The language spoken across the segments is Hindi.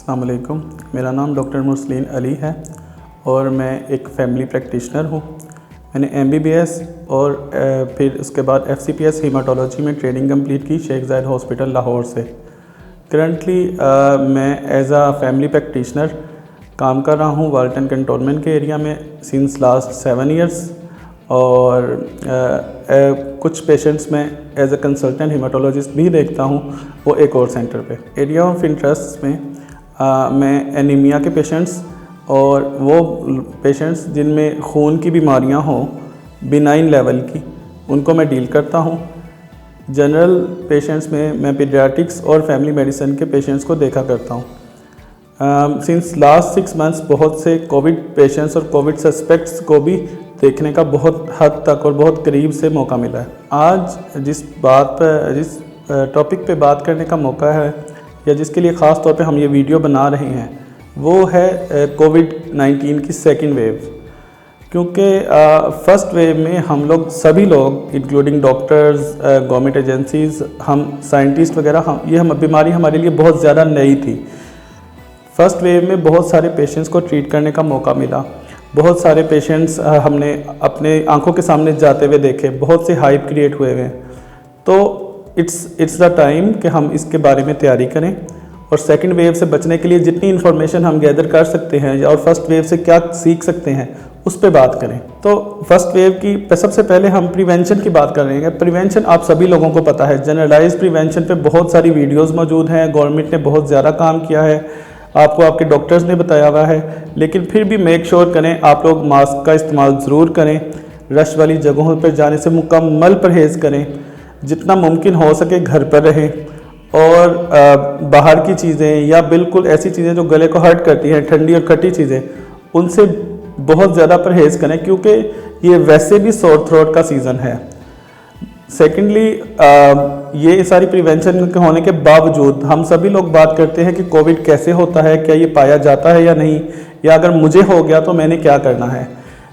अस्सलाम वालेकुम। मेरा नाम डॉक्टर मुरसलीन अली है और मैं एक फैमिली प्रैक्टिशनर हूँ। मैंने MBBS और फिर उसके बाद FCPS हीमाटोलॉजी में ट्रेनिंग कंप्लीट की शेख ज़ायद हॉस्पिटल लाहौर से। करंटली मैं एज आ फैमिली प्रैक्टिशनर काम कर रहा हूँ वाल्टन कंटोनमेंट के एरिया में सिंस लास्ट 7 ईयर्स और कुछ पेशेंट्स में एज अ कंसल्टेंट हीमाटोलॉजिस्ट भी देखता हूँ वो एक और सेंटर पे। एरिया ऑफ इंटरेस्ट में मैं एनीमिया के पेशेंट्स और वो पेशेंट्स जिनमें खून की बीमारियां हों बिनाइन लेवल की, उनको मैं डील करता हूं। जनरल पेशेंट्स में मैं पीडियाट्रिक्स और फैमिली मेडिसिन के पेशेंट्स को देखा करता हूं। सिंस लास्ट 6 मंथ्स बहुत से कोविड पेशेंट्स और कोविड सस्पेक्ट्स को भी देखने का बहुत हद तक और बहुत करीब से मौका मिला है। आज जिस टॉपिक पे बात करने का मौका है या जिसके लिए ख़ास तौर पे हम ये वीडियो बना रहे हैं वो है कोविड-19 की सेकेंड वेव। क्योंकि फर्स्ट वेव में हम लोग सभी लोग इंक्लूडिंग डॉक्टर्स, गवर्नमेंट एजेंसीज़, हम साइंटिस्ट वगैरह, ये बीमारी हमारे लिए बहुत ज़्यादा नई थी। फर्स्ट वेव में बहुत सारे पेशेंट्स को ट्रीट करने का मौका मिला। बहुत सारे पेशेंट्स हमने अपने आंखों के सामने जाते हुए देखे, बहुत से हाइप क्रिएट हुए हैं। तो इट्स द टाइम कि हम इसके बारे में तैयारी करें और सेकंड वेव से बचने के लिए जितनी इन्फॉर्मेशन हम गैदर कर सकते हैं और फर्स्ट वेव से क्या सीख सकते हैं उस पर बात करें। तो फर्स्ट वेव की सबसे पहले हम प्रिवेंशन की बात कर रहे हैं। प्रिवेंशन आप सभी लोगों को पता है, जनरलाइज प्रिवेंशन पे बहुत सारी वीडियोस मौजूद हैं, गवर्नमेंट ने बहुत ज़्यादा काम किया है, आपको आपके डॉक्टर्स ने बताया हुआ है। लेकिन फिर भी मेक श्योर करें आप लोग मास्क का इस्तेमाल ज़रूर करें, रश वाली जगहों पर जाने से मुकम्मल परहेज़ करें, जितना मुमकिन हो सके घर पर रहें और बाहर की चीज़ें या बिल्कुल ऐसी चीज़ें जो गले को हर्ट करती हैं, ठंडी और खट्टी चीज़ें, उनसे बहुत ज़्यादा परहेज़ करें क्योंकि ये वैसे भी सोर थ्रोट का सीज़न है। सेकेंडली ये सारी प्रिवेंशन के होने के बावजूद हम सभी लोग बात करते हैं कि कोविड कैसे होता है, क्या ये पाया जाता है या नहीं, या अगर मुझे हो गया तो मैंने क्या करना है।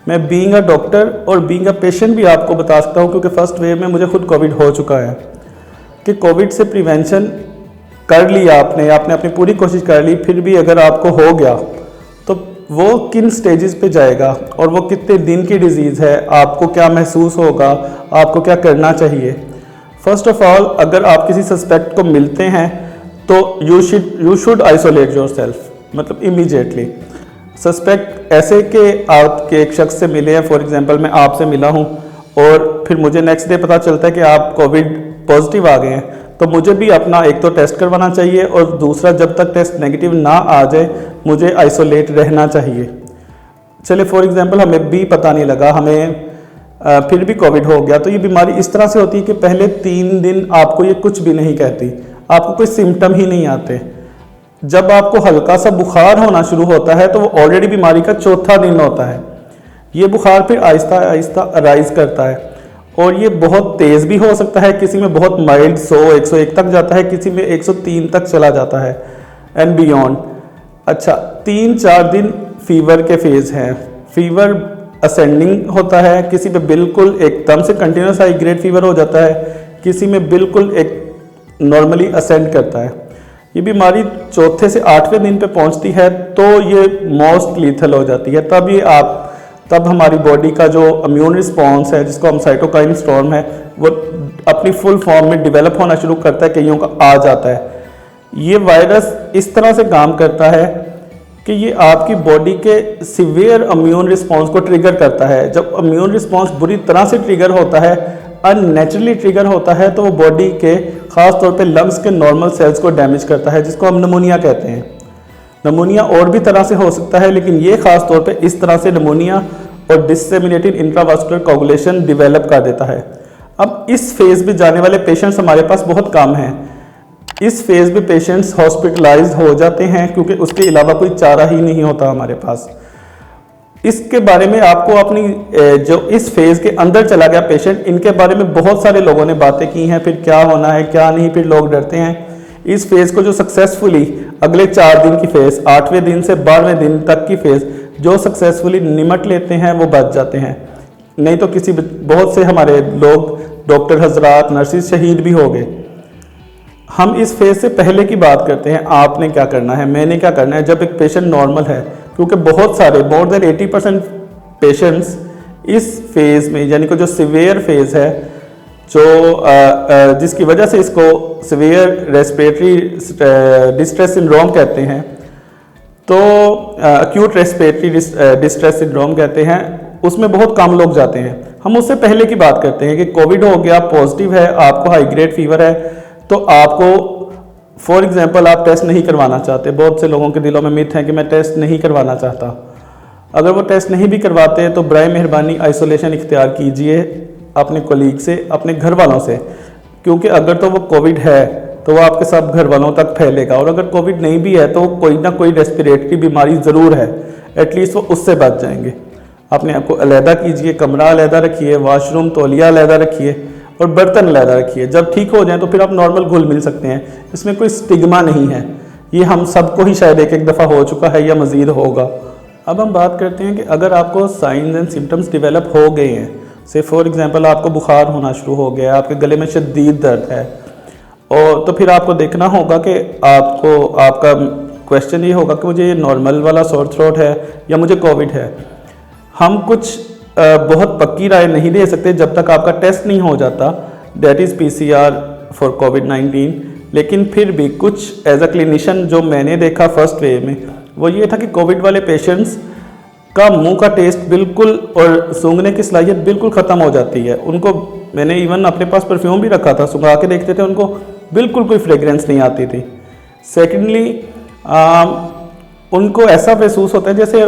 मैं बीइंग अ डॉक्टर और बीइंग अ पेशेंट भी आपको बता सकता हूँ क्योंकि फर्स्ट वेव में मुझे खुद कोविड हो चुका है कि कोविड से प्रिवेंशन कर लिया आपने अपनी पूरी कोशिश कर ली, फिर भी अगर आपको हो गया तो वो किन स्टेजेस पे जाएगा और वो कितने दिन की डिजीज़ है, आपको क्या महसूस होगा, आपको क्या करना चाहिए। फर्स्ट ऑफ ऑल अगर आप किसी सस्पेक्ट को मिलते हैं तो यू शुड आइसोलेट योरसेल्फ, मतलब इमीडिएटली। सस्पेक्ट ऐसे कि आपके एक शख्स से मिले हैं, फॉर एग्जांपल मैं आपसे मिला हूं और फिर मुझे नेक्स्ट डे पता चलता है कि आप कोविड पॉजिटिव आ गए हैं, तो मुझे भी अपना एक तो टेस्ट करवाना चाहिए और दूसरा जब तक टेस्ट नेगेटिव ना आ जाए मुझे आइसोलेट रहना चाहिए। चले फॉर एग्जांपल हमें भी पता नहीं लगा, हमें फिर भी कोविड हो गया, तो ये बीमारी इस तरह से होती है कि पहले 3 दिन आपको ये कुछ भी नहीं कहती, आपको कोई सिम्टम ही नहीं आते। जब आपको हल्का सा बुखार होना शुरू होता है तो वो ऑलरेडी बीमारी का चौथा दिन होता है। ये बुखार फिर आहिस्ता आहिस्ता अराइज करता है और ये बहुत तेज़ भी हो सकता है, किसी में बहुत माइल्ड 100-101 तक जाता है, किसी में 103 तक चला जाता है एंड बियॉन्ड। अच्छा, 3-4 दिन फीवर के फेज़ हैं, फीवर असेंडिंग होता है, किसी में बिल्कुल एकदम से कंटिन्यूस हाई ग्रेड फीवर हो जाता है, किसी में बिल्कुल एक नॉर्मली असेंड करता है। ये बीमारी चौथे से 8वें दिन पे पहुंचती है तो ये मोस्ट लीथल हो जाती है। तब हमारी बॉडी का जो इम्यून रिस्पॉन्स है, जिसको हम साइटोकाइन स्टॉर्म है, वो अपनी फुल फॉर्म में डेवलप होना शुरू करता है, कईयों का आ जाता है। ये वायरस इस तरह से काम करता है कि ये आपकी बॉडी के सीवियर इम्यून रिस्पॉन्स को ट्रिगर करता है। जब इम्यून रिस्पॉन्स बुरी तरह से ट्रिगर होता है, अननेचुरली ट्रिगर होता है, तो वो बॉडी के ख़ास तौर पे लंग्स के नॉर्मल सेल्स को डैमेज करता है, जिसको हम नमूनिया कहते हैं। नमूनिया और भी तरह से हो सकता है, लेकिन ये खास तौर पे इस तरह से नमूनिया और डिसेमिनेटेड इंट्रावास्कुलर कोगुलेशन डेवलप कर देता है। अब इस फेज में जाने वाले पेशेंट्स हमारे पास बहुत कम हैं। इस फेज में पेशेंट्स हॉस्पिटलाइज हो जाते हैं क्योंकि उसके अलावा कोई चारा ही नहीं होता हमारे पास। इसके बारे में आपको अपनी जो इस फेज के अंदर चला गया पेशेंट, इनके बारे में बहुत सारे लोगों ने बातें की हैं, फिर क्या होना है क्या नहीं, फिर लोग डरते हैं। इस फेज को जो सक्सेसफुली अगले 4 दिन की फेज, 8वें दिन से 12वें दिन तक की फेज जो सक्सेसफुली निमट लेते हैं वो बच जाते हैं, नहीं तो बहुत से हमारे लोग, डॉक्टर हजरात, नर्सिस शहीद भी हो गए। हम इस फेज से पहले की बात करते हैं, आपने क्या करना है, मैंने क्या करना है जब एक पेशेंट नॉर्मल है, क्योंकि बहुत सारे मोर देन 80% पेशेंट्स इस फेज़ में, यानी कि जो सीवियर फेज़ है, जो जिसकी वजह से इसको सीवियर रेस्पिरेटरी डिस्ट्रेस सिंड्रोम कहते हैं, तो एक्यूट रेस्पिरेटरी डिस्ट्रेस सिंड्रोम कहते हैं, उसमें बहुत कम लोग जाते हैं। हम उससे पहले की बात करते हैं कि कोविड हो गया, पॉजिटिव है, आपको हाई ग्रेड फीवर है, तो आपको फॉर एग्जांपल आप टेस्ट नहीं करवाना चाहते। बहुत से लोगों के दिलों में मिथ है कि मैं टेस्ट नहीं करवाना चाहता। अगर वो टेस्ट नहीं भी करवाते तो बराए मेहरबानी आइसोलेशन इख्तियार कीजिए अपने कोलीग से, अपने घर वालों से, क्योंकि अगर तो वो कोविड है तो वो आपके सब घर वालों तक फैलेगा, और अगर कोविड नहीं भी है तो कोई ना कोई रेस्पिरेटरी बीमारी ज़रूर है, एटलीस्ट वो उससे बच जाएंगे। अपने आप को अलहदा कीजिए, कमरा अलहदा रखिए, वॉशरूम तौलिया अलहदा रखिए और बर्तन अलहदा रखिए। जब ठीक हो जाए तो फिर आप नॉर्मल घुल मिल सकते हैं, इसमें कोई स्टिग्मा नहीं है। ये हम सबको ही शायद एक दफ़ा हो चुका है या मज़ीद होगा। अब हम बात करते हैं कि अगर आपको साइंस एंड सिम्टम्स डेवलप हो गए हैं, से फॉर एग्जांपल आपको बुखार होना शुरू हो गया, आपके गले में शदीद दर्द है, और तो फिर आपको देखना होगा कि आपका क्वेश्चन ये होगा कि मुझे ये नॉर्मल वाला सोर थ्रोट है या मुझे कोविड है। हम कुछ बहुत पक्की राय नहीं दे सकते जब तक आपका टेस्ट नहीं हो जाता, दैट इज़ PCR फॉर कोविड-19। लेकिन फिर भी कुछ एज अ क्लिनिशियन जो मैंने देखा फर्स्ट वे में, वो ये था कि कोविड वाले पेशेंट्स का मुंह का टेस्ट बिल्कुल और सूंघने की सलाहियत बिल्कुल ख़त्म हो जाती है। उनको मैंने इवन अपने पास परफ्यूम भी रखा था, सूंघा के देखते थे, उनको बिल्कुल कोई फ्रेगरेंस नहीं आती थी। सेकेंडली उनको ऐसा महसूस होता है जैसे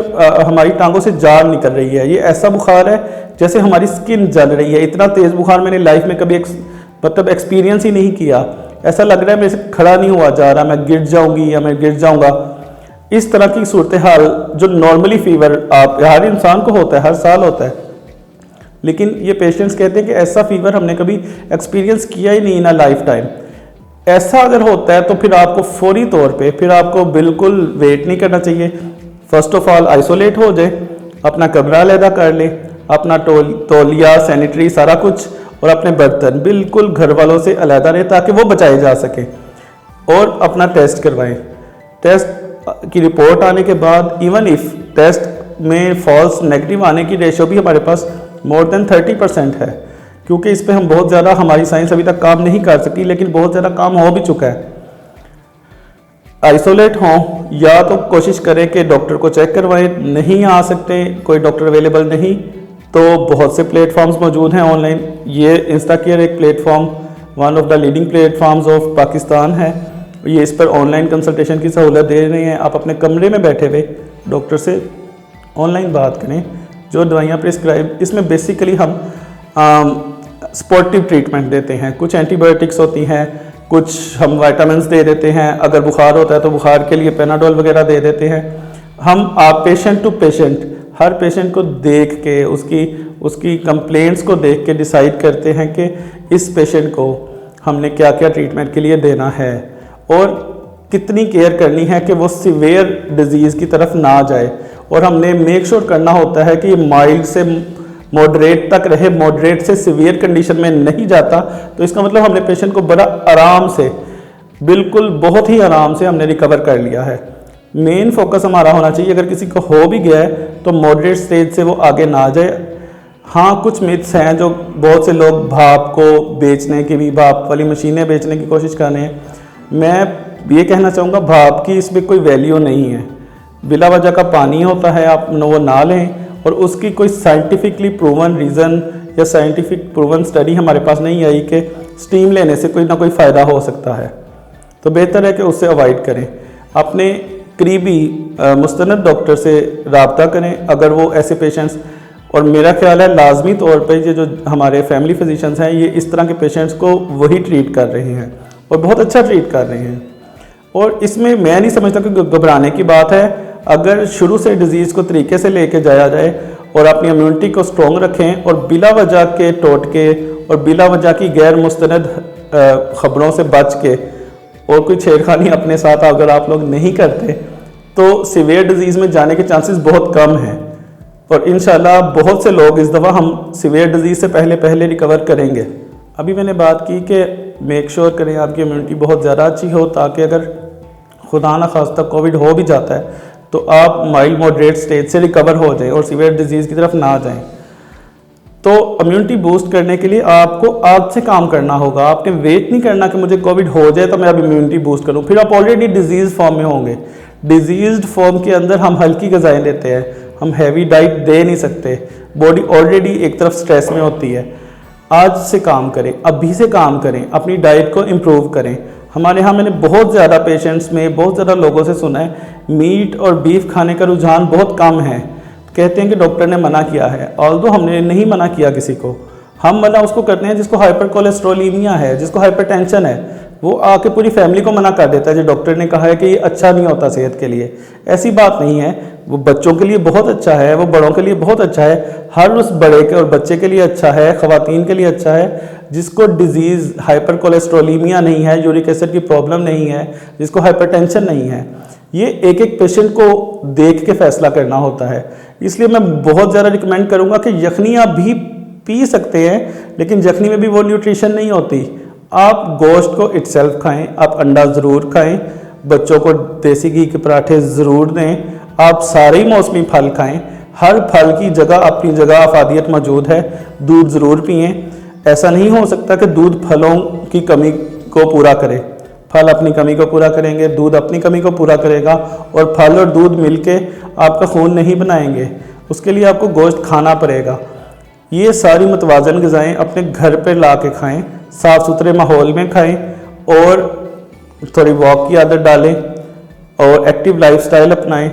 हमारी टांगों से जान निकल रही है। ये ऐसा बुखार है जैसे हमारी स्किन जल रही है। इतना तेज़ बुखार मैंने लाइफ में कभी मतलब एक्सपीरियंस ही नहीं किया। ऐसा लग रहा है मेरे से खड़ा नहीं हुआ जा रहा, मैं गिर जाऊंगी या मैं गिर जाऊंगा। इस तरह की सूरत हाल जो नॉर्मली फीवर आप हर इंसान को होता है, हर साल होता है, लेकिन ये पेशेंट्स कहते हैं कि ऐसा फीवर हमने कभी एक्सपीरियंस किया ही नहीं ना लाइफ टाइम। ऐसा अगर होता है तो फिर आपको फौरी तौर पे फिर आपको बिल्कुल वेट नहीं करना चाहिए। फर्स्ट ऑफ ऑल आइसोलेट हो जाए, अपना कमरा अलहदा कर ले, अपना तौलिया सैनिटरी सारा कुछ और अपने बर्तन बिल्कुल घर वालों से अलहदा रहे ताकि वो बचाए जा सके, और अपना टेस्ट करवाएं। टेस्ट की रिपोर्ट आने के बाद इवन इफ टेस्ट में फॉल्स नेगेटिव आने की रेशो भी हमारे पास मोर देन 30% है, क्योंकि इस पे हम बहुत ज़्यादा, हमारी साइंस अभी तक काम नहीं कर सकी, लेकिन बहुत ज़्यादा काम हो भी चुका है। आइसोलेट हों या तो कोशिश करें कि डॉक्टर को चेक करवाएं। नहीं आ सकते, कोई डॉक्टर अवेलेबल नहीं, तो बहुत से प्लेटफॉर्म्स मौजूद हैं ऑनलाइन। ये इंस्टाकेयर एक platform, one of the leading platforms of Pakistan है। ये इस पर ऑनलाइन कंसल्टेशन की सहूलत दे रहे हैं। आप अपने कमरे में बैठे हुए डॉक्टर से ऑनलाइन बात करें, जो दवाइयाँ प्रिस्क्राइब, इसमें बेसिकली हम स्पोर्टिव ट्रीटमेंट देते हैं। कुछ एंटीबायोटिक्स होती हैं, कुछ हम विटामिन्स दे देते हैं। अगर बुखार होता है तो बुखार के लिए पेनाडोल वगैरह दे देते हैं। हम आप पेशेंट टू पेशेंट हर पेशेंट को देख के उसकी कंप्लेंट्स को देख के डिसाइड करते हैं कि इस पेशेंट को हमने क्या क्या ट्रीटमेंट के लिए देना है और कितनी केयर करनी है कि वो सीवियर डिजीज़ की तरफ ना जाए। और हमने मेक श्योर करना होता है कि माइल्ड से मॉडरेट तक रहे, मॉडरेट से सीवियर कंडीशन में नहीं जाता। तो इसका मतलब हमने पेशेंट को बड़ा आराम से, बिल्कुल बहुत ही आराम से हमने रिकवर कर लिया है। मेन फोकस हमारा होना चाहिए, अगर किसी को हो भी गया है तो मॉडरेट स्टेज से वो आगे ना जाए। हाँ, कुछ मिथ्स हैं जो बहुत से लोग भाप को बेचने की भी, भाप वाली मशीनें बेचने की कोशिश कर रहे हैं। मैं ये कहना चाहूँगा भाप की इसमें कोई वैल्यू नहीं है। बिला वजह का पानी होता है, आप वो ना लें, और उसकी कोई साइंटिफिकली प्रूवन रीज़न या साइंटिफिक प्रूवन स्टडी हमारे पास नहीं आई कि स्टीम लेने से कोई ना कोई फ़ायदा हो सकता है। तो बेहतर है कि उससे अवॉइड करें। अपने करीबी मुस्तनद डॉक्टर से रब्ता करें अगर वो ऐसे पेशेंट्स, और मेरा ख्याल है लाजमी तौर पे ये जो हमारे फैमिली फिजिशियंस हैं ये इस तरह के पेशेंट्स को वही ट्रीट कर रहे हैं और बहुत अच्छा ट्रीट कर रहे हैं। और इसमें मैं नहीं समझता कि घबराने की बात है। अगर शुरू से डिज़ीज़ को तरीके से लेके जाया जाए और अपनी इम्यूनिटी को स्ट्रॉन्ग रखें और बिला वजह के टोटके और बिला वजह की गैर मुस्तनद ख़बरों से बच के और कोई छेड़खानी अपने साथ अगर आप लोग नहीं करते तो सीवियर डिजीज़ में जाने के चांसेस बहुत कम हैं। और इंशाल्लाह बहुत से लोग इस दफ़ा हम सीवियर डिजीज़ से पहले रिकवर करेंगे। अभी मैंने बात की कि मेक श्योर करें आपकी इम्यूनिटी बहुत ज़्यादा अच्छी हो, ताकि अगर खुदा न खास्ता कोविड हो भी जाता है तो आप माइल्ड मॉडरेट स्टेज से रिकवर हो जाएं और सीवियर डिजीज़ की तरफ ना जाएं। तो इम्यूनिटी बूस्ट करने के लिए आपको आज से काम करना होगा। आपने वेट नहीं करना कि मुझे कोविड हो जाए तो मैं अब इम्यूनिटी बूस्ट करूं, फिर आप ऑलरेडी डिजीज़ फॉर्म में होंगे। डिजीज्ड फॉर्म के अंदर हम हल्की ग़िज़ाएँ देते हैं, हम हैवी डाइट दे नहीं सकते, बॉडी ऑलरेडी एक तरफ स्ट्रेस में होती है। आज से काम करें, अभी से काम करें, अपनी डाइट को इम्प्रूव करें। हमारे यहाँ मैंने बहुत ज़्यादा पेशेंट्स में बहुत ज़्यादा लोगों से सुना है मीट और बीफ खाने का रुझान बहुत कम है। कहते हैं कि डॉक्टर ने मना किया है, ऑल्दो हमने नहीं मना किया किसी को। हम मना उसको करते हैं जिसको हाइपर कोलेस्ट्रोलीमिया है, जिसको हाइपरटेंशन है, वो आके पूरी फैमिली को मना कर देता है जी डॉक्टर ने कहा है कि ये अच्छा नहीं होता सेहत के लिए। ऐसी बात नहीं है, वो बच्चों के लिए बहुत अच्छा है, वो बड़ों के लिए बहुत अच्छा है, हर उस बड़े के और बच्चे के लिए अच्छा है, ख़वातीन के लिए अच्छा है जिसको डिजीज़ हाइपर कोलेस्ट्रोलीमिया नहीं है, यूरिक एसिड की प्रॉब्लम नहीं है, जिसको हाइपरटेंशन नहीं है। ये एक एक पेशेंट को देख के फैसला करना होता है। इसलिए मैं बहुत ज़्यादा रिकमेंड करूँगा कि यखनी आप भी पी सकते हैं, लेकिन यखनी में भी वो न्यूट्रिशन नहीं होती। आप गोश्त को इटसेल्फ खाएं, आप अंडा ज़रूर खाएं, बच्चों को देसी घी के पराठे ज़रूर दें, आप सारे ही मौसमी फल खाएं, हर फल की जगह अपनी जगह अफादियत मौजूद है। दूध ज़रूर पिएं। ऐसा नहीं हो सकता कि दूध फलों की कमी को पूरा करे, फल अपनी कमी को पूरा करेंगे, दूध अपनी कमी को पूरा करेगा, और फल और दूध मिलके आपका खून नहीं बनाएंगे। उसके लिए आपको गोश्त खाना पड़ेगा। ये सारी मुतवाज़न ग़िज़ाएँ अपने घर पे ला के खाएँ, साफ़ सुथरे माहौल में खाएं, और थोड़ी वॉक की आदत डालें और एक्टिव लाइफस्टाइल अपनाएं।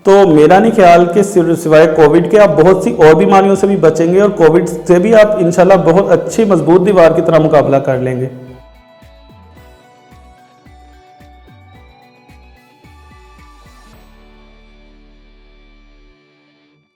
तो मेरा नहीं ख्याल कि सिवाय कोविड के आप बहुत सी और बीमारियों से भी बचेंगे, और कोविड से भी आप इंशाल्लाह बहुत अच्छी मजबूत दीवार की तरह मुकाबला कर लेंगे।